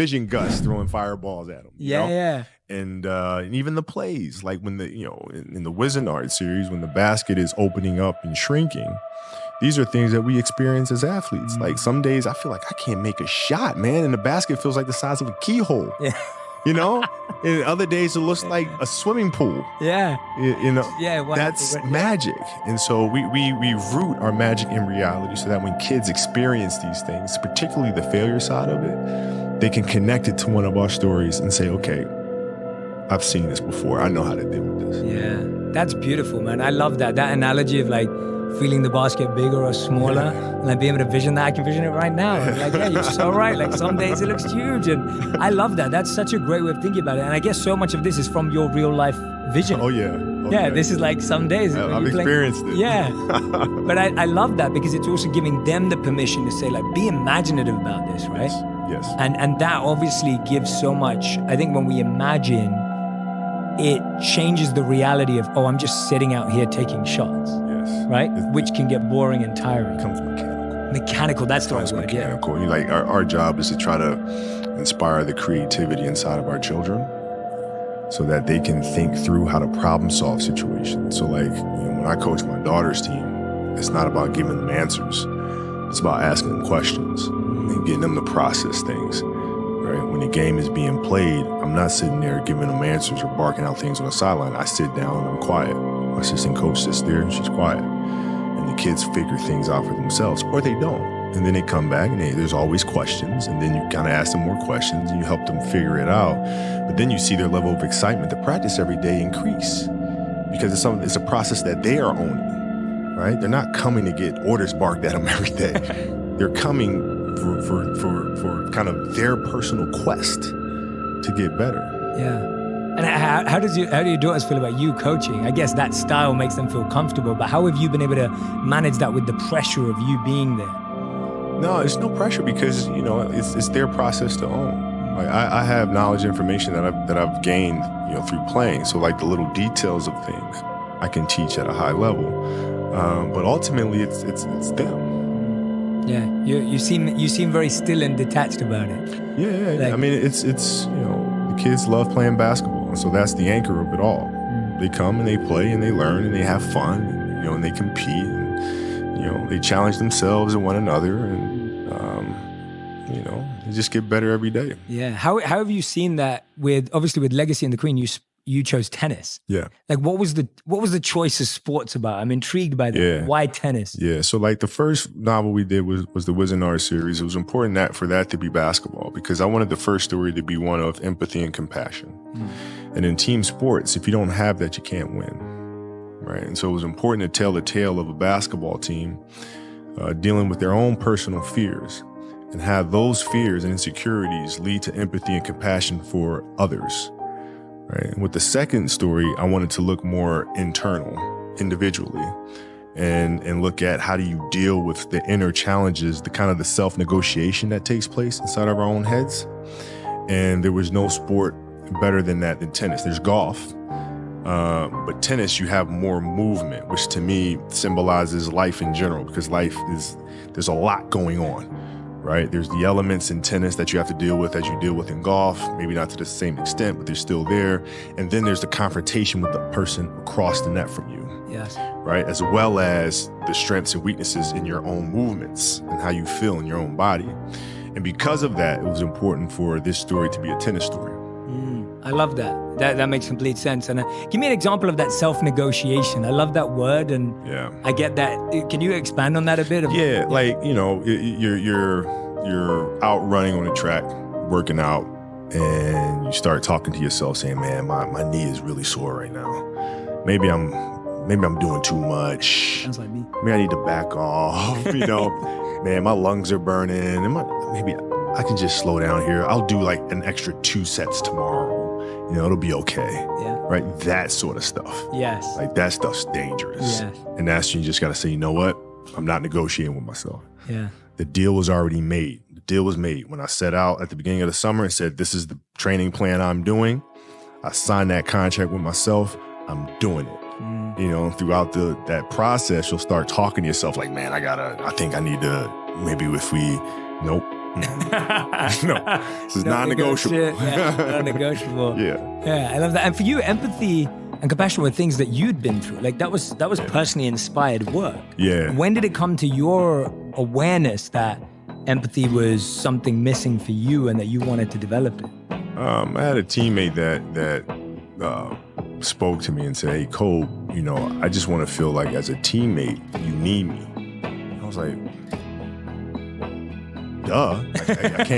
Vision Gus throwing fireballs at him. You know? Yeah. And even the plays, like when in the Wizard series, when the basket is opening up and shrinking, these are things that we experience as athletes. Like some days I feel like I can't make a shot, man, and the basket feels like the size of a keyhole. Yeah. You know, and other days it looks like a swimming pool. Yeah. You know, yeah, that's magic. And so we root our magic in reality so that when kids experience these things, particularly the failure side of it, they can connect it to one of our stories and say, okay, I've seen this before. I know how to deal with this. Yeah, that's beautiful, man. I love that. That analogy of like feeling the basket bigger or smaller, and like being able to vision that. I can vision it right now. Like, yeah, you're so right. Like some days it looks huge, and I love that. That's such a great way of thinking about it. And I guess so much of this is from your real life vision. Oh yeah. Yeah, this is like some days. I've experienced it. Yeah, but I love that because it's also giving them the permission to say, like, be imaginative about this, right? Yes. And that obviously gives so much. I think when we imagine, it changes the reality of, oh, I'm just sitting out here taking shots. Yes. Right? Which can get boring and tiring. It becomes mechanical. Mechanical, that's the right word. Mechanical. Yeah. Like our job is to try to inspire the creativity inside of our children so that they can think through how to problem solve situations. So like, when I coach my daughter's team, it's not about giving them answers. It's about asking them questions and getting them to process things. Right? When the game is being played, I'm not sitting there giving them answers or barking out things on the sideline. I sit down and I'm quiet. My assistant coach sits there and she's quiet. And the kids figure things out for themselves, or they don't. And then they come back and there's always questions. And then you kind of ask them more questions and you help them figure it out. But then you see their level of excitement to practice every day increase because it's a process that they are owning, right? They're not coming to get orders barked at them every day. They're coming for kind of their personal quest to get better. Yeah. And how do your daughters feel about you coaching? I guess that style makes them feel comfortable, but how have you been able to manage that with the pressure of you being there? No, it's no pressure because, it's their process to own. Like I have knowledge, information that I've gained, through playing. So like the little details of things I can teach at a high level. But ultimately it's them. Yeah, you seem very still and detached about it. Yeah. Like, I mean, it's the kids love playing basketball, and so that's the anchor of it all. They come and they play and they learn and they have fun, and they compete, and they challenge themselves and one another, and they just get better every day. Yeah. How have you seen that with Legacy and the Queen? You chose tennis. Yeah. Like what was the choice of sports about? I'm intrigued by that. Yeah. Why tennis? Yeah. So like the first novel we did was the Wizard series. It was important for that to be basketball because I wanted the first story to be one of empathy and compassion. And in team sports, if you don't have that, you can't win. Right. And so it was important to tell the tale of a basketball team dealing with their own personal fears and have those fears and insecurities lead to empathy and compassion for others. Right. And with the second story, I wanted to look more internal, individually, and look at how do you deal with the inner challenges, the kind of the self-negotiation that takes place inside of our own heads. And there was no sport better than that than tennis. There's golf, but tennis, you have more movement, which to me symbolizes life in general, because there's a lot going on. Right? There's the elements in tennis that you have to deal with as you deal with in golf, maybe not to the same extent, but they're still there. And then there's the confrontation with the person across the net from you. Yes. Right? As well as the strengths and weaknesses in your own movements and how you feel in your own body. And because of that, it was important for this story to be a tennis story. I love that. That makes complete sense. And give me an example of that self-negotiation. I love that word, and yeah, I get that. Can you expand on that a bit? Yeah, like you're out running on the track, working out, and you start talking to yourself, saying, "Man, my knee is really sore right now. Maybe I'm doing too much. Sounds like me. Maybe I need to back off. Man, my lungs are burning. And maybe I can just slow down here. I'll do like an extra 2 sets tomorrow. It'll be okay." Yeah. Right? That sort of stuff. Yes. Like that stuff's dangerous. Yes. And that's when you just got to say, you know what? I'm not negotiating with myself. Yeah. The deal was already made. The deal was made. When I set out at the beginning of the summer and said, this is the training plan I'm doing, I signed that contract with myself. I'm doing it. Throughout that process, you'll start talking to yourself like, man, I think I need to, maybe if we, nope, No, this is non-negotiable. Yeah, non-negotiable. Yeah. I love that. And for you, empathy and compassion were things that you'd been through. Like that was personally inspired work. Yeah. When did it come to your awareness that empathy was something missing for you and that you wanted to develop it? I had a teammate that spoke to me and said, "Hey, Cole, I just want to feel like as a teammate, you need me." I was like, duh. I can't.